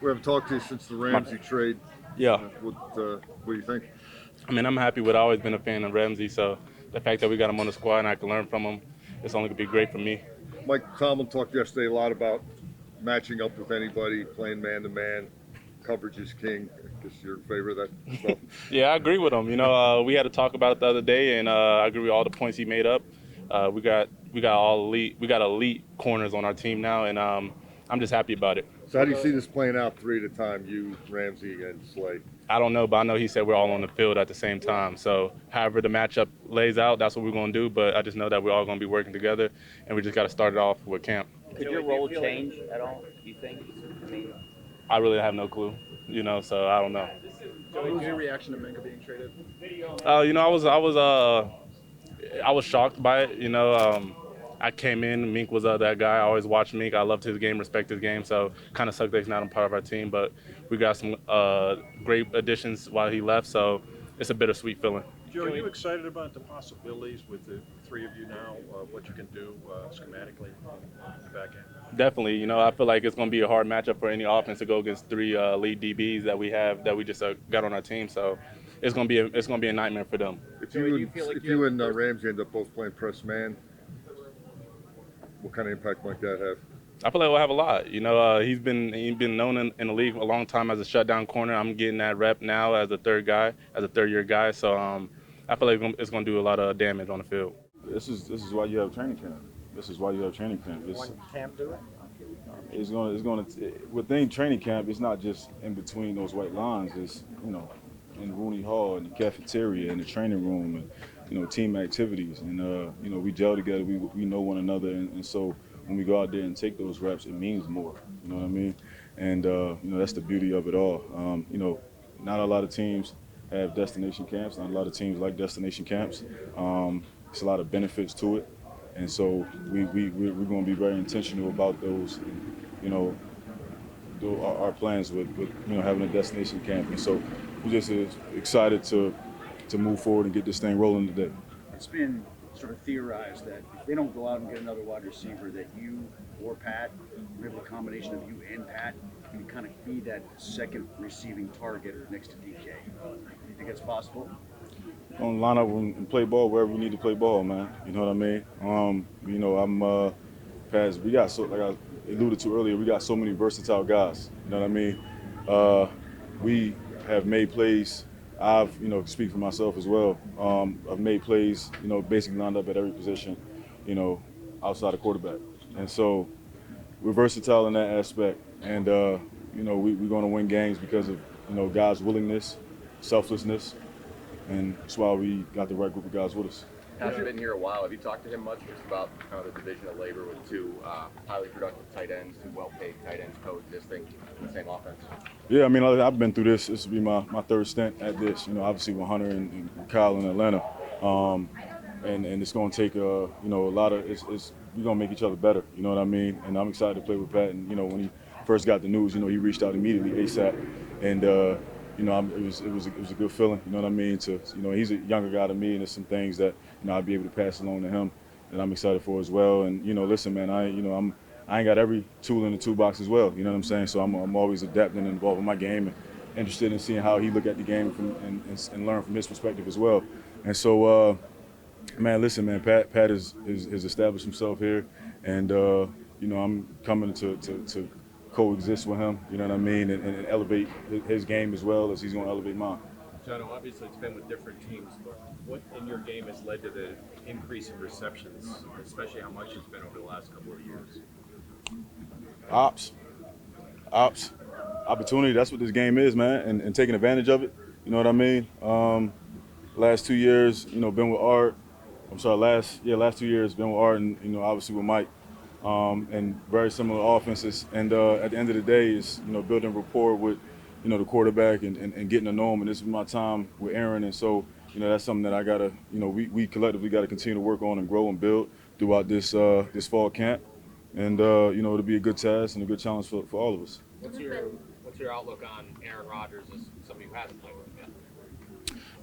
We haven't talked to you since the Ramsey trade. Yeah. What do you think? I mean, I'm happy with. I've always been a fan of Ramsey, so the fact that we got him on the squad and I can learn from him, it's only gonna be great for me. Mike Tomlin talked yesterday a lot about matching up with anybody, playing man to man. Coverage is king. I guess you're in favor of that stuff. Yeah, I agree with him. We had a talk about it the other day, and I agree with all the points he made up. We got all elite. We got elite corners on our team now, and I'm just happy about it. So how do you see this playing out 3 at a time? You, Ramsey, and Slay. I don't know, but I know he said we're all on the field at the same time. So however the matchup lays out, that's what we're going to do. But I just know that we're all going to be working together, and we just got to start it off with camp. Could your role change at all, do you think? I mean, I really have no clue, so I don't know. What was your reaction to Minka being traded? I was shocked by it. I came in, Mink was that guy. I always watched Mink. I loved his game, respect his game. So kind of sucked that he's not a part of our team. But we got some great additions while he left. So it's a bittersweet feeling. Joe, are you excited about the possibilities with the three of you now, what you can do schematically on the back end? Definitely. I feel like it's going to be a hard matchup for any offense to go against three lead DBs that we just got on our team. So it's going to be a nightmare for them. If you and Ramsey end up both playing press man, what kind of impact might that have? I feel like we'll have a lot. He's been known in the league a long time as a shutdown corner. I'm getting that rep now as a third-year guy. So I feel like it's going to do a lot of damage on the field. This is why you have training camp. When camp do it? It's going to within training camp. It's not just in between those white lines. It's in Rooney Hall, in the cafeteria, in the training room, and team activities. And we gel together. We know one another, and so when we go out there and take those reps, it means more. You know what I mean? And that's the beauty of it all. Not a lot of teams have destination camps. Not a lot of teams like destination camps. It's a lot of benefits to it, and so we're going to be very intentional about those. Our plans with having a destination camp, and so we're just excited to move forward and get this thing rolling today. It's been sort of theorized that if they don't go out and get another wide receiver, that you or Pat, maybe a combination of you and Pat, can kind of be that second receiving target next to DK. Do you think that's possible? On line up and play ball wherever we need to play ball, man. You know what I mean? I'm Pat. We got like I alluded to earlier, we got so many versatile guys. You know what I mean? We have made plays. I've, speak for myself as well. I've made plays, basically lined up at every position, outside of quarterback. And so we're versatile in that aspect. And, we're going to win games because of, guys' willingness, selflessness. And that's why we got the right group of guys with us. Pat's been here a while. Have you talked to him much just about kind of the division of labor with two highly productive tight ends, two well-paid tight ends coexisting in the same offense? Yeah, I mean, I've been through this. This will be my third stint at this. Obviously with Hunter and Kyle in Atlanta, and it's going to take a lot of we're going to make each other better. You know what I mean? And I'm excited to play with Pat. And when he first got the news, he reached out immediately ASAP, and it was a good feeling. You know what I mean? He's a younger guy than me, and there's some things that I'll be able to pass along to him that I'm excited for as well. And listen, man, I ain't got every tool in the toolbox as well. You know what I'm saying? So I'm always adapting and involved in my game and interested in seeing how he look at the game and learn from his perspective as well. And so, man, listen, man, Pat has established himself here, and I'm coming to coexist with him. You know what I mean, and elevate his game as well as he's going to elevate mine. Jonnu, obviously it's been with different teams, but what in your game has led to the increase in receptions, especially how much it's been over the last couple of years? Ops, opportunity. That's what this game is, man, and taking advantage of it. You know what I mean? Last 2 years, been with Art. Last 2 years been with Art, and obviously with Mike, and very similar offenses. And at the end of the day, is building rapport with the quarterback and getting to know him. And this is my time with Aaron, and so that's something that I gotta we collectively got to continue to work on and grow and build throughout this fall camp. And it'll be a good task and a good challenge for all of us. What's your outlook on Aaron Rodgers as somebody who hasn't played with him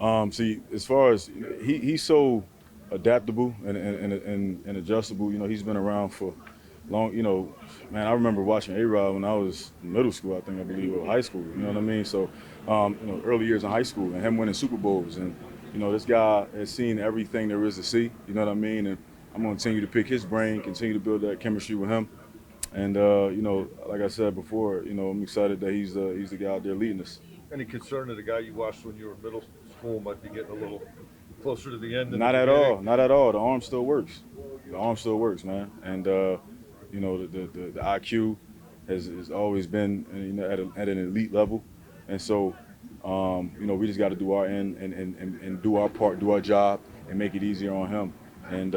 yet? See, as far as he's so adaptable and adjustable. He's been around for long, man, I remember watching A-Rod when I was in middle school, I believe, or high school, you know what I mean? So, early years in high school and him winning Super Bowls. And, this guy has seen everything there is to see, you know what I mean? And I'm going to continue to pick his brain, continue to build that chemistry with him. And, like I said before, I'm excited that he's the guy out there leading us. Any concern that the guy you watched when you were in middle school might be getting a little closer to the end? Not at all. Not at all. The arm still works. The arm still works, man. And, the IQ has always been at an elite level. And so, we just got to do our end and do our part, do our job, and make it easier on him. And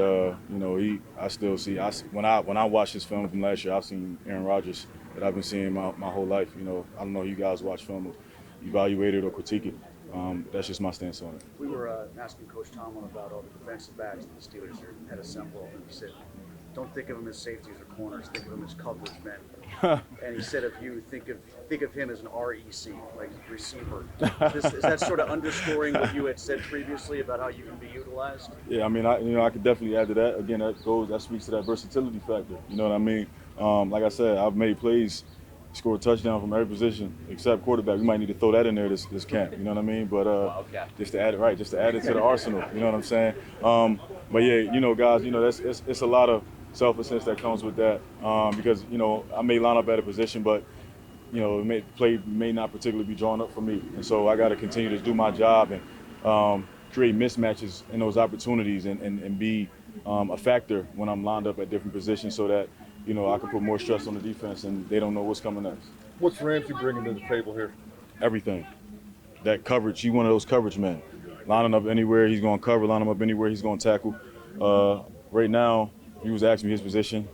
I still see. When I watch this film from last year, I've seen Aaron Rodgers that I've been seeing my whole life. I don't know if you guys watch film, evaluate it or critique it. That's just my stance on it. We were asking Coach Tomlin about all the defensive backs that the Steelers had assembled, and he said, "Don't think of them as safeties or corners. Think of them as coverage men." And he said, "If you think of him as an REC, like receiver." Is that sort of underscoring what you had said previously about how you can be utilized? Yeah, I mean, I could definitely add to that. Again, that speaks to that versatility factor. You know what I mean? Like I said, I've made plays, scored a touchdown from every position except quarterback. We might need to throw that in there this camp. You know what I mean? But just to add it to the arsenal. You know what I'm saying? But yeah, guys, it's a lot of selflessness that comes with that because I may line up at a position, but play may not particularly be drawn up for me, and so I got to continue to do my job and create mismatches in those opportunities and be a factor when I'm lined up at different positions so that I can put more stress on the defense and they don't know what's coming next. What's Ramsey bringing to the table here? Everything. That coverage. He's one of those coverage men. Lining up anywhere he's going to cover, lining up anywhere he's going to tackle. Right now, if you was asking me his position,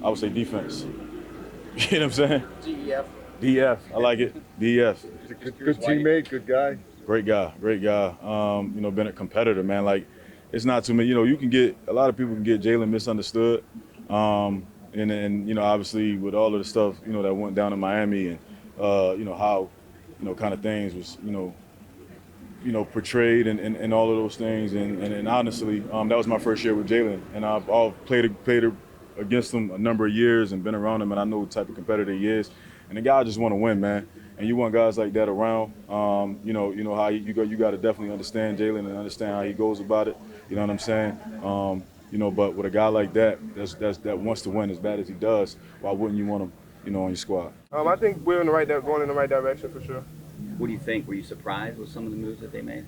I would say defense. You know what I'm saying? DEF. DF. I like it. DF. He's a good teammate, good guy. Great guy. Been a competitor, man. Like, it's not too many. You can get a lot of people can get Jalen misunderstood. And obviously with all of the stuff, that went down in Miami and, how, kind of things was, portrayed and all of those things. And honestly, that was my first year with Jalen. And I've all played against him a number of years and been around him, and I know the type of competitor he is. And the guy just want to win, man. And you want guys like that around. How you got to definitely understand Jalen and understand how he goes about it. You know what I'm saying? But with a guy like that wants to win as bad as he does, why wouldn't you want him, on your squad? I think we're going in the right direction for sure. What do you think? Were you surprised with some of the moves that they made?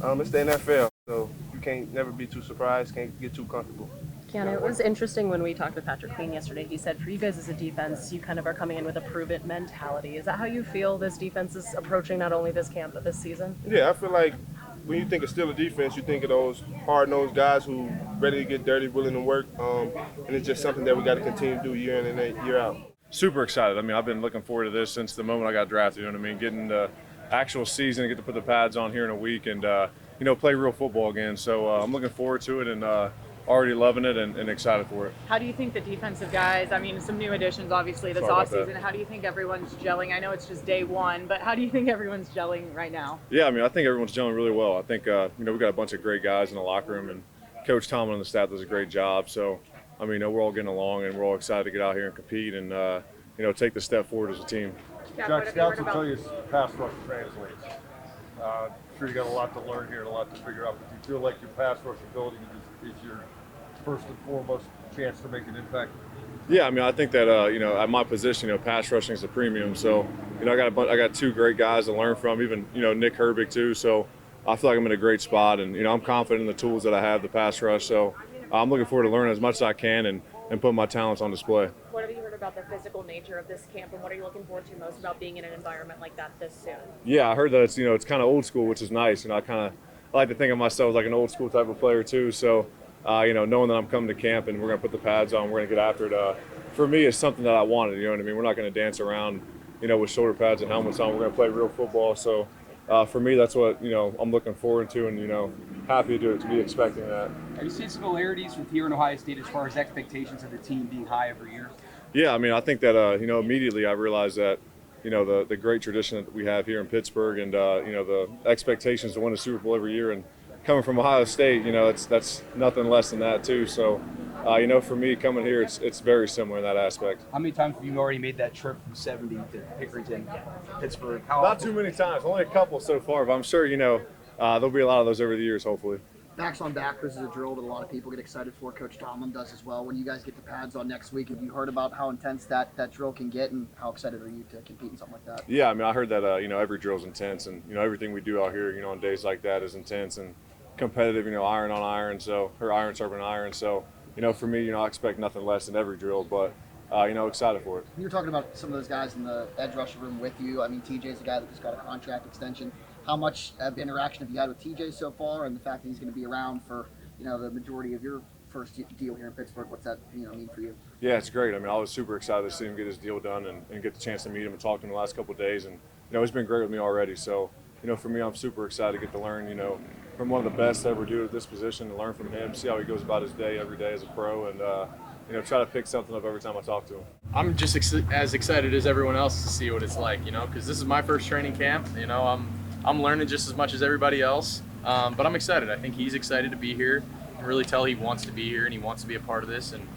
It's the NFL, so you can't never be too surprised, can't get too comfortable. Keeanu, it was interesting when we talked with Patrick Queen yesterday. He said for you guys as a defense, you kind of are coming in with a prove-it mentality. Is that how you feel this defense is approaching not only this camp but this season? Yeah, I feel like when you think of Steelers defense, you think of those hard-nosed guys who ready to get dirty, willing to work, and it's just something that we got to continue to do year in and year out. Super excited. I mean, I've been looking forward to this since the moment I got drafted. You know what I mean? Getting the actual season, get to put the pads on here in a week, and play real football again. So I'm looking forward to it and already loving it and excited for it. How do you think the defensive guys? I mean, some new additions obviously this offseason. How do you think everyone's gelling? I know it's just day one, but how do you think everyone's gelling right now? Yeah, I mean, I think everyone's gelling really well. I think we got a bunch of great guys in the locker room, and Coach Tomlin and the staff does a great job. So, I mean, we're all getting along, and we're all excited to get out here and compete and take the step forward as a team. Jack, scouts will tell you pass rush translates. I'm sure you got a lot to learn here and a lot to figure out. But do you feel like your pass rush ability is your first and foremost chance to make an impact? Yeah, I mean, I think that at my position, pass rushing is a premium. So, I got two great guys to learn from, even Nick Herbig too. So, I feel like I'm in a great spot, and I'm confident in the tools that I have to pass rush. So, I'm looking forward to learning as much as I can and put my talents on display. What have you heard about the physical nature of this camp, and what are you looking forward to most about being in an environment like that this soon? Yeah, I heard that it's kind of old school, which is nice. I like to think of myself as like an old school type of player too. So, knowing that I'm coming to camp and we're going to put the pads on, we're going to get after it. For me, it's something that I wanted. You know what I mean? We're not going to dance around, with shoulder pads and helmets on. We're going to play real football. So, for me, that's what I'm looking forward to, and happy to be expecting that. Are you seeing similarities with here in Ohio State as far as expectations of the team being high every year? Yeah, I mean, I think that immediately I realized that the great tradition that we have here in Pittsburgh, and the expectations to win a Super Bowl every year, and coming from Ohio State, that's nothing less than that too. So For me coming here, it's very similar in that aspect. How many times have you already made that trip from 70 to Pickerington, Pittsburgh? Not too many times, only a couple so far, but I'm sure there'll be a lot of those over the years, hopefully. Backs on backers is a drill that a lot of people get excited for. Coach Tomlin does as well. When you guys get the pads on next week, have you heard about how intense that drill can get, and how excited are you to compete in something like that? Yeah, I heard that every drill's intense, and everything we do out here, on days like that is intense and competitive. Iron on iron, or iron sharpening iron. So, for me, I expect nothing less in every drill, but excited for it. You're talking about some of those guys in the edge rusher room with you. I mean, TJ's a guy that just got a contract extension. How much of interaction have you had with TJ so far, and the fact that he's going to be around for the majority of your first deal here in Pittsburgh? What's that mean for you? Yeah, it's great. I was super excited to see him get his deal done and get the chance to meet him and talk to him the last couple of days. And he's been great with me already. So for me, I'm super excited to get to learn from one of the best to ever do at this position, and learn from him, see how he goes about his day every day as a pro, and try to pick something up every time I talk to him. I'm just as excited as everyone else to see what it's like, because this is my first training camp. I'm learning just as much as everybody else, but I'm excited. I think he's excited to be here. I can really tell he wants to be here and he wants to be a part of this, and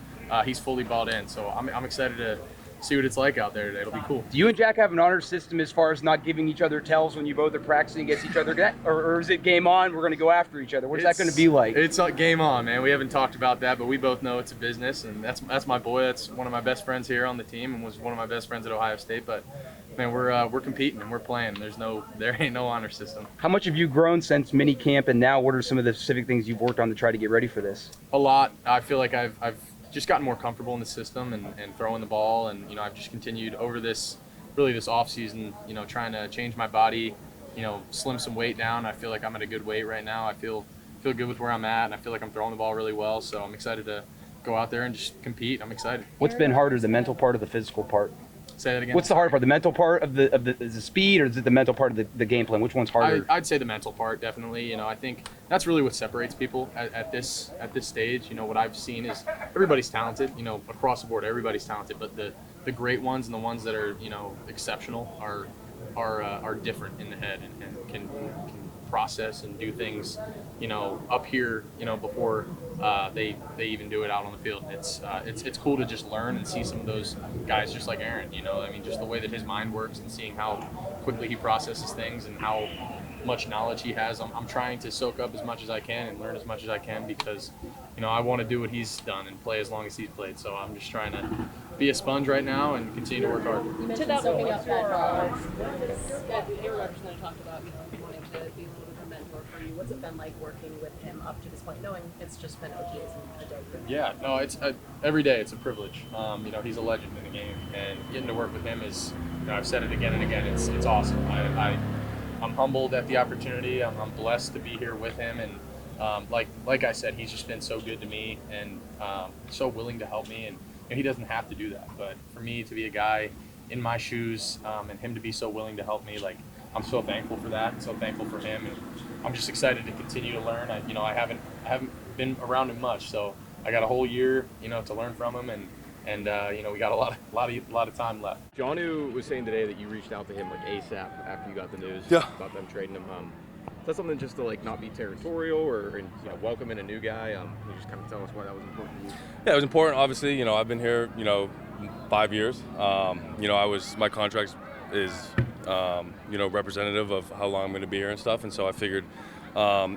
he's fully bought in. So I'm excited to see what it's like out there today. It'll be cool. Do you and Jack have an honor system as far as not giving each other tells when you both are practicing against each other, or is it game on? We're going to go after each other. What is that going to be like? It's game on, man. We haven't talked about that, but we both know it's a business, and that's my boy. That's one of my best friends here on the team, and was one of my best friends at Ohio State. But man, we're competing and we're playing. There ain't no honor system. How much have you grown since mini camp, and now what are some of the specific things you've worked on to try to get ready for this? A lot. I feel like I've just gotten more comfortable in the system and throwing the ball, and I've just continued over this off season, trying to change my body, slim some weight down. I feel like I'm at a good weight right now. I feel good with where I'm at, and I feel like I'm throwing the ball really well. So I'm excited to go out there and just compete. I'm excited. What's been harder, the mental part or the physical part? Say that again. What's the hard part? The mental part of the speed, or is it the mental part of the game plan? Which one's harder? I'd say the mental part, definitely. I think that's really what separates people at this stage. What I've seen is everybody's talented. Across the board, everybody's talented. But the great ones and the ones that are exceptional are different in the head and can process and do things up here before they even do it out on the field. It's cool to just learn and see some of those guys just like Aaron. Just the way that his mind works and seeing how quickly he processes things and how much knowledge he has. I'm trying to soak up as much as I can and learn as much as I can, because I want to do what he's done and play as long as he's played. So I'm just trying to be a sponge right now and continue to work hard. You mentioned soaking up that knowledge. Aaron Rodgers talked about wanting to be a little bit of a mentor for you. What's it been like working with him up to this point, knowing it's just been OTAs and a day? Yeah, no, it's every day. It's a privilege. He's a legend in the game, and getting to work with him is, I've said it again and again. It's awesome. I'm humbled at the opportunity. I'm blessed to be here with him, and like I said, he's just been so good to me and so willing to help me, and he doesn't have to do that. But for me to be a guy in my shoes and him to be so willing to help me, I'm so thankful for that, and so thankful for him, and I'm just excited to continue to learn. I haven't been around him much, so I got a whole year, to learn from him, and we got a lot of time left. Jonnu was saying today that you reached out to him ASAP after you got the news about them trading him. Is that something just to not be territorial or welcome in a new guy? Can you just kind of tell us why that was important to you? Yeah, it was important. Obviously, I've been here 5 years. My contract is representative of how long I'm going to be here and stuff, and so I figured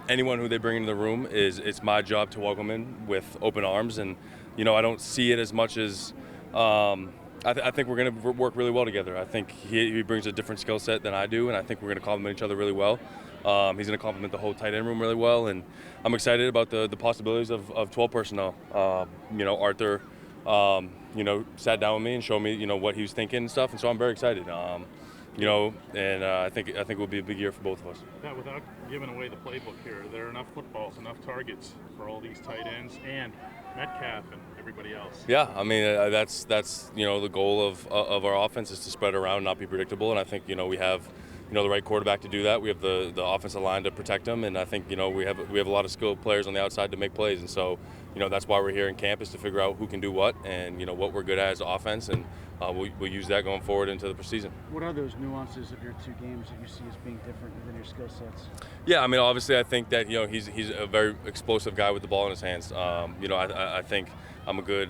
anyone who they bring into the room it's my job to welcome in with open arms, and I don't see it as much as I think we're going to work really well together. I think he brings a different skill set than I do, and I think we're going to complement each other really well. He's going to complement the whole tight end room really well, and I'm excited about the possibilities of 12 personnel. Arthur sat down with me and showed me what he was thinking and stuff, and so I'm very excited. And I think it will be a big year for both of us. Pat, without giving away the playbook here, are there enough footballs, enough targets for all these tight ends and Metcalf and everybody else? Yeah, I mean that's the goal of our offense is to spread around, not be predictable, and I think we have the right quarterback to do that. We have the offensive line to protect him, and I think we have a lot of skilled players on the outside to make plays, and so that's why we're here in camp, is to figure out who can do what and what we're good at as offense, and we'll use that going forward into the preseason. What are those nuances of your two games that you see as being different within your skill sets? Yeah, I mean, obviously, I think that he's a very explosive guy with the ball in his hands. I think I'm a good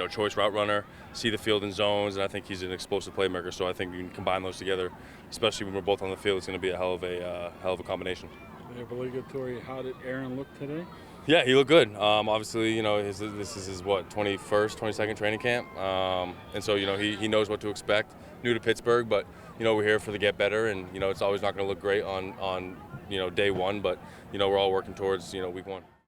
choice route runner, see the field in zones, and I think he's an explosive playmaker. So I think you can combine those together, especially when we're both on the field. It's going to be a hell of a combination. Obligatory. How did Aaron look today? Yeah, he looked good. Obviously, this is his 22nd training camp, and so he knows what to expect. New to Pittsburgh, but we're here for the get better, and it's always not going to look great on day one, but we're all working towards week one.